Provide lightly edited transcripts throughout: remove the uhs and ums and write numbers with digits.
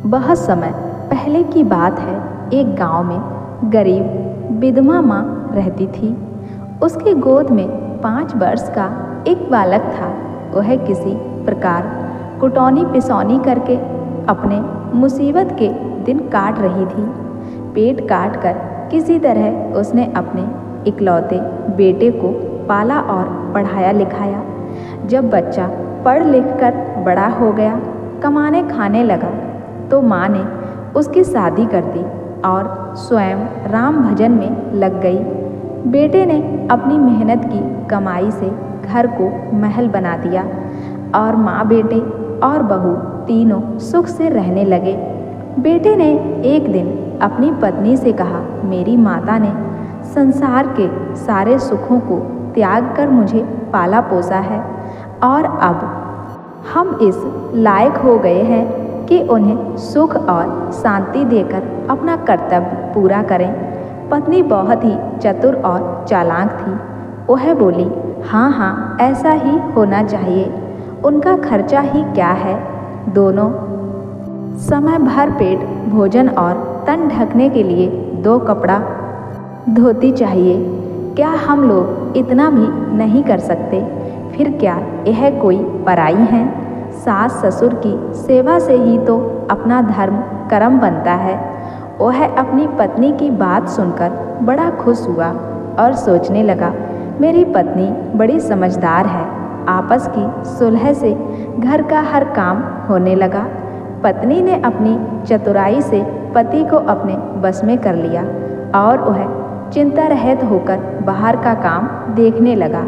बहुत समय पहले की बात है। एक गांव में गरीब विधवा माँ रहती थी। उसकी गोद में 5 वर्ष का एक बालक था। वह किसी प्रकार कुटौनी पिसौनी करके अपने मुसीबत के दिन काट रही थी। पेट काट कर किसी तरह उसने अपने इकलौते बेटे को पाला और पढ़ाया लिखाया। जब बच्चा पढ़ लिख कर बड़ा हो गया, कमाने खाने लगा, तो माँ ने उसकी शादी कर दी और स्वयं राम भजन में लग गई। बेटे ने अपनी मेहनत की कमाई से घर को महल बना दिया और माँ, बेटे और बहू तीनों सुख से रहने लगे। बेटे ने एक दिन अपनी पत्नी से कहा, मेरी माता ने संसार के सारे सुखों को त्याग कर मुझे पाला पोसा है और अब हम इस लायक हो गए हैं कि उन्हें सुख और शांति देकर अपना कर्तव्य पूरा करें। पत्नी बहुत ही चतुर और चालाक थी। वह बोली, हाँ हाँ, ऐसा ही होना चाहिए। उनका खर्चा ही क्या है, दोनों समय भर पेट भोजन और तन ढकने के लिए 2 कपड़ा धोती चाहिए। क्या हम लोग इतना भी नहीं कर सकते? फिर क्या यह कोई पराई है? सास ससुर की सेवा से ही तो अपना धर्म कर्म बनता है। वह अपनी पत्नी की बात सुनकर बड़ा खुश हुआ और सोचने लगा, मेरी पत्नी बड़ी समझदार है। आपस की सुलह से घर का हर काम होने लगा। पत्नी ने अपनी चतुराई से पति को अपने बस में कर लिया और वह चिंता रहित होकर बाहर का काम देखने लगा।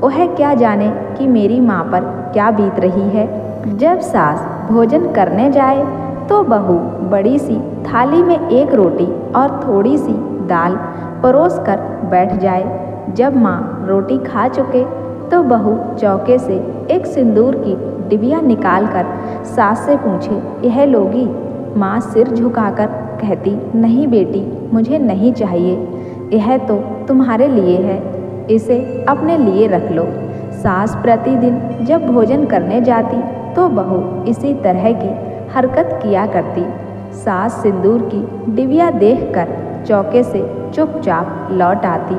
वह क्या जाने कि मेरी माँ पर क्या बीत रही है। जब सास भोजन करने जाए तो बहू बड़ी सी थाली में 1 रोटी और थोड़ी सी दाल परोस कर बैठ जाए। जब माँ रोटी खा चुके तो बहू चौके से एक सिंदूर की डिबिया निकालकर सास से पूछे, यह लोगी? माँ सिर झुकाकर कहती, नहीं बेटी, मुझे नहीं चाहिए। यह तो तुम्हारे लिए है, इसे अपने लिए रख लो। सास प्रतिदिन जब भोजन करने जाती तो बहू इसी तरह की हरकत किया करती। सास सिंदूर की डिबिया देखकर चौके से चुपचाप लौट आती।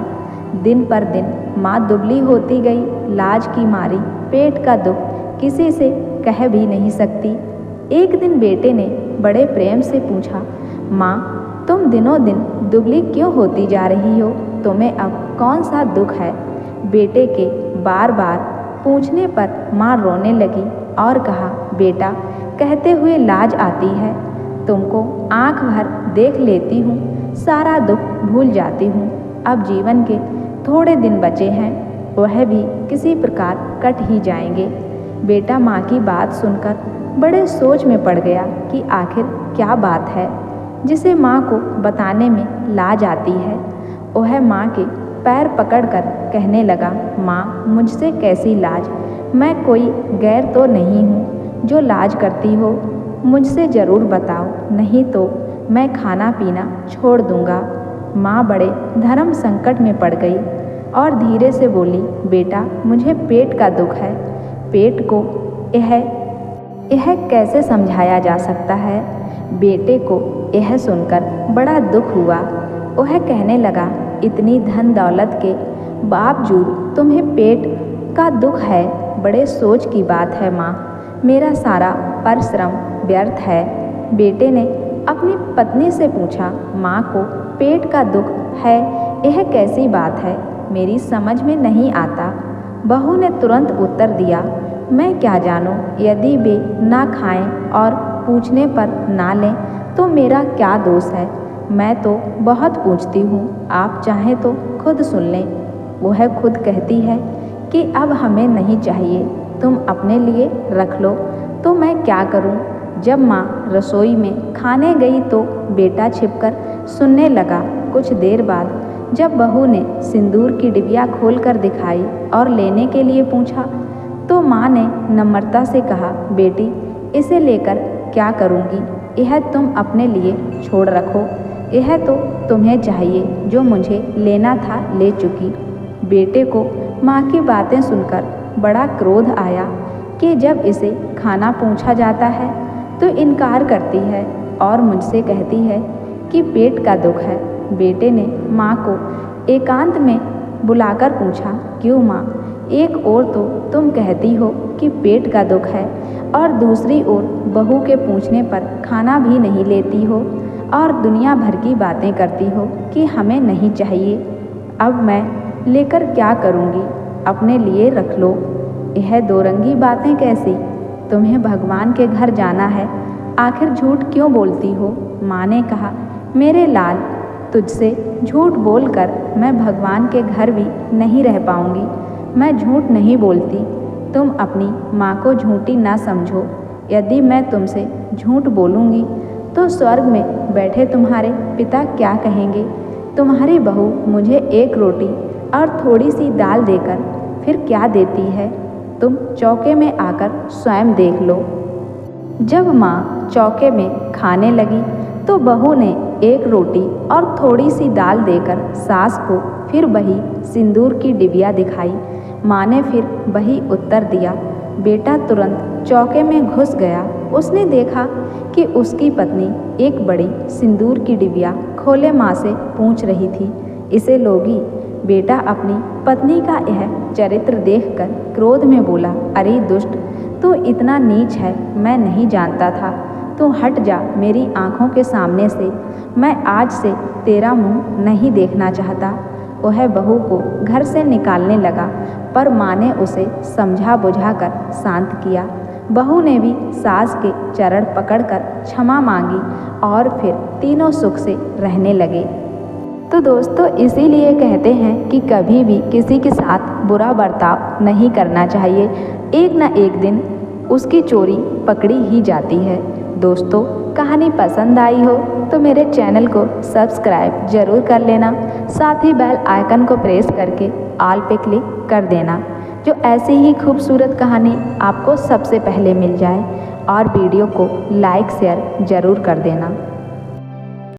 दिन पर दिन माँ दुबली होती गई। लाज की मारी पेट का दुख किसी से कह भी नहीं सकती। एक दिन बेटे ने बड़े प्रेम से पूछा, माँ, तुम दिनों दिन दुबली क्यों होती जा रही हो? तुम्हें अब कौन सा दुख है? बेटे के बार बार पूछने पर माँ रोने लगी और कहा, बेटा, कहते हुए लाज आती है। तुमको आंख भर देख लेती हूँ, सारा दुख भूल जाती हूँ। अब जीवन के थोड़े दिन बचे हैं, वह भी किसी प्रकार कट ही जाएंगे। बेटा माँ की बात सुनकर बड़े सोच में पड़ गया कि आखिर क्या बात है जिसे माँ को बताने में लाज आती है। वह माँ के पैर पकड़कर कहने लगा, माँ, मुझसे कैसी लाज? मैं कोई गैर तो नहीं हूँ जो लाज करती हो। मुझसे ज़रूर बताओ, नहीं तो मैं खाना पीना छोड़ दूँगा। माँ बड़े धर्म संकट में पड़ गई और धीरे से बोली, बेटा, मुझे पेट का दुख है। पेट को यह कैसे समझाया जा सकता है? बेटे को यह सुनकर बड़ा दुख हुआ। वह कहने लगा, इतनी धन दौलत के बावजूद तुम्हें पेट का दुख है? बड़े सोच की बात है माँ, मेरा सारा परिश्रम व्यर्थ है। बेटे ने अपनी पत्नी से पूछा, माँ को पेट का दुख है, यह कैसी बात है? मेरी समझ में नहीं आता। बहू ने तुरंत उत्तर दिया, मैं क्या जानूं, यदि वे ना खाएं और पूछने पर ना लें तो मेरा क्या दोष है? मैं तो बहुत पूछती हूँ, आप चाहें तो खुद सुन लें। वह खुद कहती है कि अब हमें नहीं चाहिए, तुम अपने लिए रख लो। तो मैं क्या करूँ? जब माँ रसोई में खाने गई तो बेटा छिपकर सुनने लगा। कुछ देर बाद जब बहू ने सिंदूर की डिबिया खोलकर दिखाई और लेने के लिए पूछा तो माँ ने नम्रता से कहा, बेटी, इसे लेकर क्या करूँगी? यह तुम अपने लिए छोड़ रखो। यह तो तुम्हें चाहिए, जो मुझे लेना था ले चुकी। बेटे को माँ की बातें सुनकर बड़ा क्रोध आया कि जब इसे खाना पूछा जाता है तो इनकार करती है और मुझसे कहती है कि पेट का दुख है। बेटे ने माँ को एकांत में बुलाकर पूछा, क्यों माँ, एक ओर तो तुम कहती हो कि पेट का दुख है और दूसरी ओर बहू के पूछने पर खाना भी नहीं लेती हो और दुनिया भर की बातें करती हो कि हमें नहीं चाहिए। अब मैं लेकर क्या करूँगी? अपने लिए रख लो। यह दोरंगी बातें कैसी? तुम्हें भगवान के घर जाना है, आखिर झूठ क्यों बोलती हो? माँ ने कहा, मेरे लाल, तुझसे झूठ बोलकर मैं भगवान के घर भी नहीं रह पाऊँगी। मैं झूठ नहीं बोलती, तुम अपनी माँ को झूठी ना समझो। यदि मैं तुमसे झूठ बोलूँगी तो स्वर्ग में बैठे तुम्हारे पिता क्या कहेंगे? तुम्हारी बहू मुझे एक रोटी और थोड़ी सी दाल देकर फिर क्या देती है? तुम चौके में आकर स्वयं देख लो। जब माँ चौके में खाने लगी तो बहू ने एक रोटी और थोड़ी सी दाल देकर सास को फिर वही सिंदूर की डिबिया दिखाई। माँ ने फिर वही उत्तर दिया। बेटा तुरंत चौके में घुस गया। उसने देखा कि उसकी पत्नी एक बड़ी सिंदूर की डिबिया खोले माँ से पूछ रही थी, इसे लोगी? बेटा अपनी पत्नी का यह चरित्र देखकर क्रोध में बोला, अरे दुष्ट, तू इतना नीच है, मैं नहीं जानता था। तू हट जा मेरी आँखों के सामने से। मैं आज से तेरा मुंह नहीं देखना चाहता। वह बहू को घर से निकालने लगा, पर माँ ने उसे समझा बुझाकर शांत किया। बहू ने भी सास के चरण पकड़कर क्षमा मांगी और फिर तीनों सुख से रहने लगे। तो दोस्तों, इसीलिए कहते हैं कि कभी भी किसी के साथ बुरा बर्ताव नहीं करना चाहिए। एक न एक दिन उसकी चोरी पकड़ी ही जाती है। दोस्तों, कहानी पसंद आई हो तो मेरे चैनल को सब्सक्राइब जरूर कर लेना, साथ ही बेल आइकन को प्रेस करके ऑल पे क्लिक कर देना, जो ऐसी ही खूबसूरत कहानी आपको सबसे पहले मिल जाए। और वीडियो को लाइक शेयर जरूर कर देना।